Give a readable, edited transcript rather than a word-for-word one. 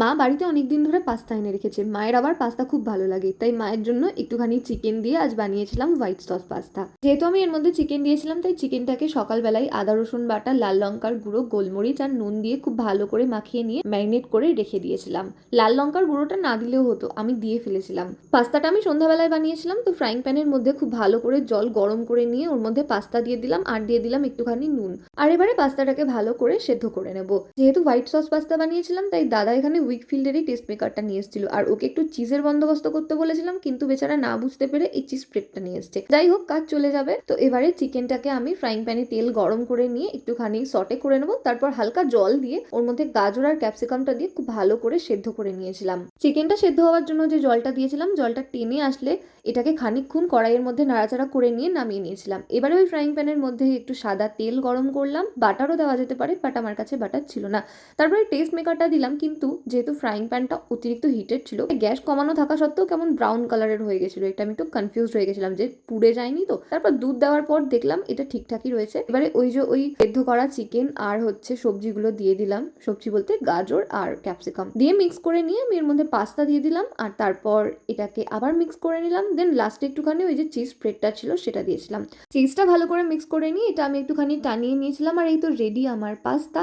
মা বাড়িতে অনেকদিন ধরে পাস্তা এনে রেখেছে। মায়ের আবার পাস্তা খুব ভালো লাগে, তাই মায়ের জন্য একটুখানি চিকেন দিয়ে আজ বানিয়েছিলাম হোয়াইট সস পাস্তা। যেহেতু আমি এর মধ্যে চিকেন দিয়েছিলাম, তাই চিকেনটাকে সকালবেলায় আদা রসুন বাটা, লাল লঙ্কার গুঁড়ো, গোলমরিচ আর নুন দিয়ে খুব ভালো করে মাখিয়ে নিয়ে ম্যারিনেট করে রেখে দিয়েছিলাম। লাল লঙ্কার গুঁড়োটা না দিলেও হতো, আমি দিয়ে ফেলেছিলাম। পাস্তাটা আমি সন্ধ্যাবেলায় বানিয়েছিলাম, তো ফ্রাইং প্যানের মধ্যে খুব ভালো করে জল গরম করে নিয়ে ওর মধ্যে পাস্তা দিয়ে দিলাম আর দিয়ে দিলাম একটুখানি নুন। আর এবারে পাস্তাটাকে ভালো করে সেদ্ধ করে নেব। যেহেতু হোয়াইট সস পাস্তা বানিয়েছিলাম, তাই দাদা এখানে উইকফিল্ডেরই টেস্ট মেকারটা নিয়ে এসেছিল আর ওকে একটু চিজের বন্দোবস্ত করতে বলেছিলাম, কিন্তু বেচারা না বুঝতে পেরে এই চিজ স্প্রেডটা নিয়ে এসছে। যাই হোক, কাজ চলে যাবে। তো এবারে চিকেনটাকে আমি ফ্রাইং প্যানে তেল গরম করে নিয়ে একটুখানি সটে করে নেবো, তারপর হালকা জল দিয়ে ওর মধ্যে গাজর আর ক্যাপসিকামটা দিয়ে খুব ভালো করে সেদ্ধ করে নিয়েছিলাম। চিকেনটা সেদ্ধ হওয়ার জন্য যে জলটা দিয়েছিলাম, জলটা টেনে আসলে এটাকে খানিকক্ষণ কড়াইয়ের মধ্যে নাড়াচাড়া করে নিয়ে নামিয়ে নিয়েছিলাম। এবারে ওই ফ্রাইং প্যানের মধ্যে একটু সাদা তেল গরম করলাম, বাটারও দেওয়া যেতে পারে, বাট আমার কাছে বাটার ছিল না। তারপরে টেস্ট মেকারটা দিলাম, কিন্তু যেহেতু ফ্রাইং প্যানটা অতিরিক্ত হিটেড ছিল, গ্যাস কমানো থাকা সত্ত্বেও কেমন ব্রাউন কালারের হয়ে গেছিল। এটা আমি একটু কনফিউজ হয়ে গেছিলাম যে পুড়ে যায়নি তো। তারপর দুধ দেওয়ার পর দেখলাম এটা ঠিকঠাকই রয়েছে। এবারে ওই সেদ্ধ করা চিকেন আর সবজিগুলো দিয়ে দিলাম। সবজি বলতে গাজর আর ক্যাপসিকাম দিয়ে মিক্স করে নিয়ে আমি এর মধ্যে পাস্তা দিয়ে দিলাম আর তারপর এটাকে আবার মিক্স করে নিলাম। দেন লাস্টে একটুখানি ওই যে চিজ স্প্রেডটা ছিল সেটা দিয়েছিলাম। চিজটা ভালো করে মিক্স করে নিয়ে এটা আমি একটুখানি টানিয়ে নিয়েছিলাম আর এই তো রেডি আমার পাস্তা।